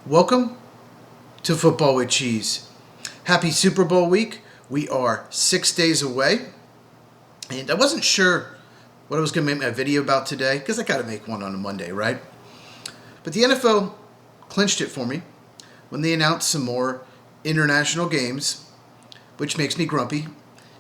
Welcome to Football with Cheese. Happy Super Bowl week. We are 6 days away. And I wasn't sure what I was going to make my video about today because I got to make one on a Monday, right? But the NFL clinched it for me when they announced some more international games, which makes me grumpy.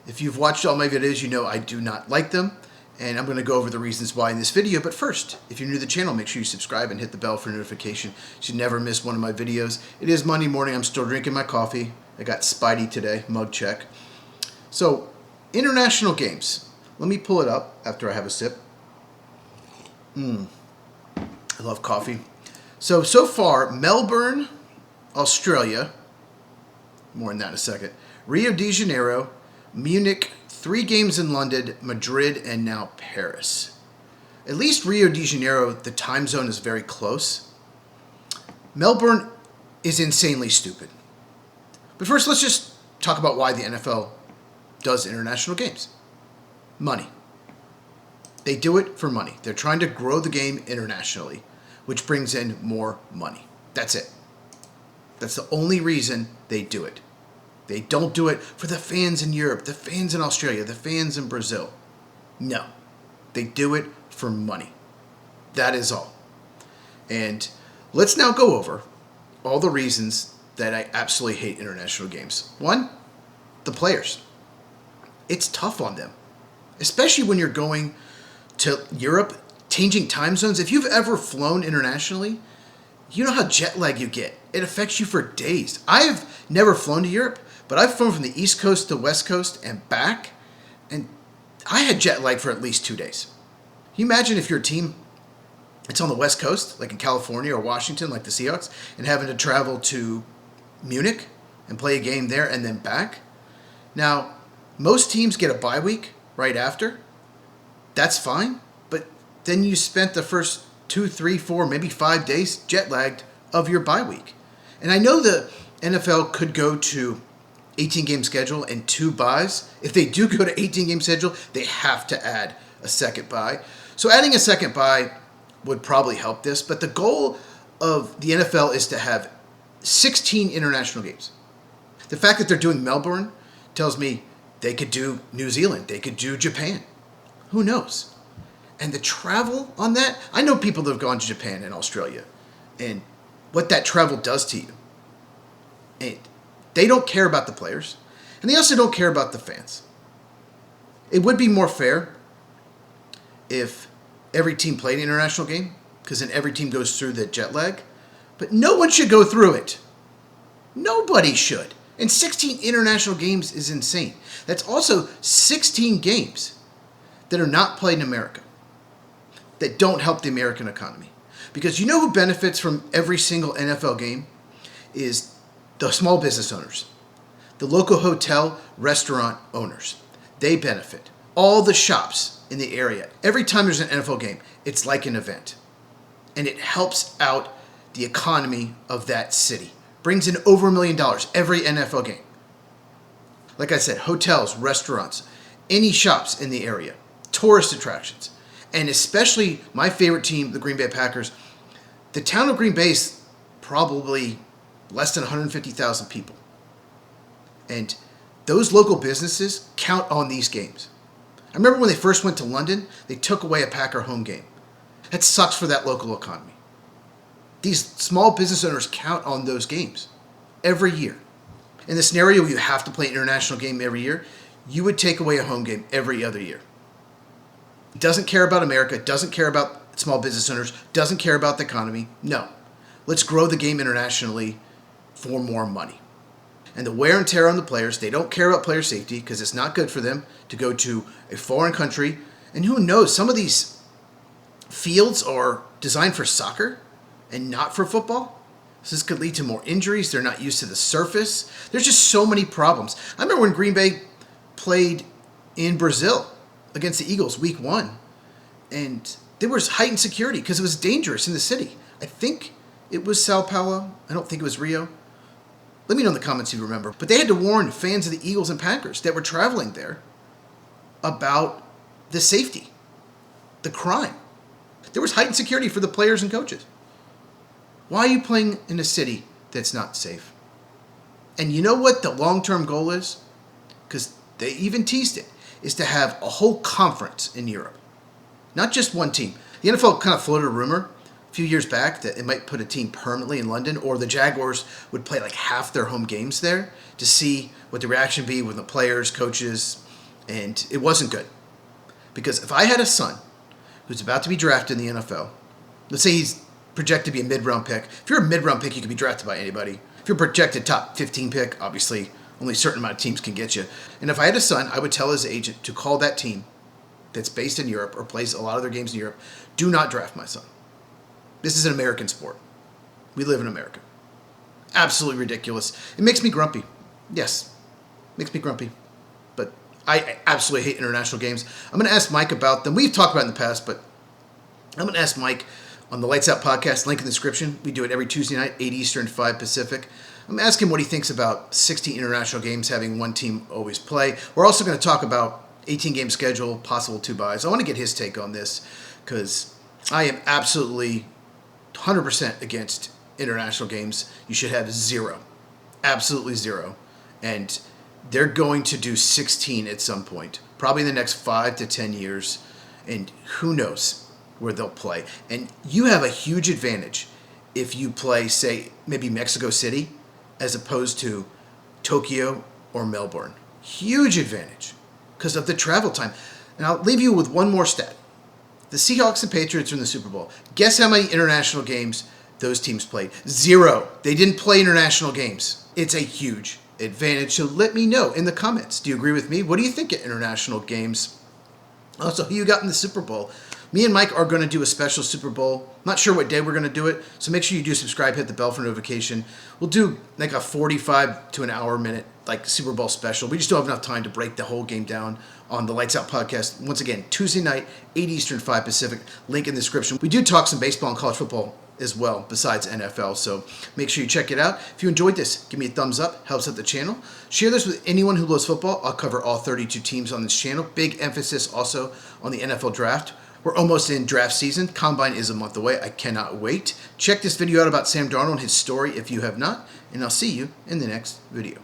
If you've watched all my videos, you know I do not like them. And I'm going to go over the reasons why in this video. But first, if you're new to the channel, make sure you subscribe and hit the bell for notification so you never miss one of my videos. It is Monday morning. I'm still drinking my coffee. I got Spidey today, mug check. So, international games. Let me pull it up after I have a sip. I love coffee. So far, Melbourne, Australia. More on that in a second. Rio de Janeiro, Munich, 3 games in London, Madrid, and now Paris. At least Rio de Janeiro, the time zone is very close. Melbourne is insanely stupid. But first, let's just talk about why the NFL does international games. Money. They do it for money. They're trying to grow the game internationally, which brings in more money. That's it. That's the only reason they do it. They don't do it for the fans in Europe, the fans in Australia, the fans in Brazil. No. They do it for money. That is all. And let's now go over all the reasons that I absolutely hate international games. One, the players. It's tough on them, especially when you're going to Europe, changing time zones. If you've ever flown internationally, you know how jet lag you get. It affects you for days. I've never flown to Europe, but I've flown from the East Coast to West Coast and back, and I had jet lag for at least 2 days. Can you imagine if your team, it's on the West Coast, like in California or Washington, like the Seahawks, and having to travel to Munich and play a game there and then back? Now, most teams get a bye week right after. That's fine, but then you spent the first 2, 3, 4, maybe 5 days jet lagged of your bye week. And I know the NFL could go to 18-game schedule and 2 byes. If they do go to 18-game schedule, they have to add a second bye. So adding a second bye would probably help this, but the goal of the NFL is to have 16 international games. The fact that they're doing Melbourne tells me they could do New Zealand, they could do Japan. Who knows? And the travel on that, I know people that have gone to Japan and Australia and what that travel does to you. And they don't care about the players, and they also don't care about the fans. It would be more fair if every team played an international game, because then every team goes through the jet lag, but no one should go through it. Nobody should. And 16 international games is insane. That's also 16 games that are not played in America, that don't help the American economy. Because you know who benefits from every single NFL game is the small business owners, the local hotel, restaurant owners. They benefit. All the shops in the area. Every time there's an NFL game, it's like an event. And it helps out the economy of that city. Brings in over $1 million every NFL game. Like I said, hotels, restaurants, any shops in the area, tourist attractions, and especially my favorite team, the Green Bay Packers. The town of Green Bay is probably less than 150,000 people. And those local businesses count on these games. I remember when they first went to London, they took away a Packer home game. That sucks for that local economy. These small business owners count on those games every year. In the scenario where you have to play an international game every year, you would take away a home game every other year. It doesn't care about America, doesn't care about small business owners, doesn't care about the economy. No. Let's grow the game internationally for more money. And the wear and tear on the players, they don't care about player safety because it's not good for them to go to a foreign country. And who knows, some of these fields are designed for soccer and not for football. So this could lead to more injuries. They're not used to the surface. There's just so many problems. I remember when Green Bay played in Brazil against the Eagles week 1. And there was heightened security because it was dangerous in the city. I think it was Sao Paulo. I don't think it was Rio. Let me know in the comments if you remember. But they had to warn fans of the Eagles and Packers that were traveling there about the safety, the crime. There was heightened security for the players and coaches. Why are you playing in a city that's not safe? And you know what the long-term goal is? Because they even teased it, is to have a whole conference in Europe. Not just one team. The NFL kind of floated a rumor a few years back that it might put a team permanently in London, or the Jaguars would play like half their home games there to see what the reaction would be with the players, coaches, and it wasn't good. Because if I had a son who's about to be drafted in the NFL, let's say he's projected to be a mid-round pick. If you're a mid-round pick, you can be drafted by anybody. If you're projected top 15 pick, obviously only a certain amount of teams can get you. And if I had a son, I would tell his agent to call that team that's based in Europe or plays a lot of their games in Europe, do not draft my son. This is an American sport. We live in America. Absolutely ridiculous. It makes me grumpy. Yes, makes me grumpy. But I absolutely hate international games. I'm going to ask Mike about them. We've talked about it in the past, but I'm going to ask Mike on the Lights Out podcast, link in the description. We do it every Tuesday night, 8 Eastern, 5 Pacific. I'm going to ask him what he thinks about 16 international games, having one team always play. We're also going to talk about 18-game schedule, possible 2 buys. I want to get his take on this because I am absolutely 100% against international games. You should have 0. Absolutely 0. And they're going to do 16 at some point, probably in the next 5 to 10 years. And who knows where they'll play. And you have a huge advantage if you play, say, maybe Mexico City as opposed to Tokyo or Melbourne. Huge advantage because of the travel time. And I'll leave you with one more stat. The Seahawks and Patriots are in the Super Bowl. Guess how many international games those teams played? 0. They didn't play international games. It's a huge advantage. So let me know in the comments. Do you agree with me? What do you think of international games? Also, who you got in the Super Bowl? Me and Mike are going to do a special Super Bowl. Not sure what day we're going to do it, so make sure you do subscribe, hit the bell for notification. We'll do like a 45 to an hour minute like Super Bowl special. We just don't have enough time to break the whole game down on the Lights Out podcast. Once again, Tuesday night, 8 Eastern, 5 Pacific. Link in the description. We do talk some baseball and college football as well, besides NFL, so make sure you check it out. If you enjoyed this, give me a thumbs up, helps out the channel. Share this with anyone who loves football. I'll cover all 32 teams on this channel. Big emphasis also on the NFL draft. We're almost in draft season. Combine is a month away. I cannot wait. Check this video out about Sam Darnold and his story if you have not, and I'll see you in the next video.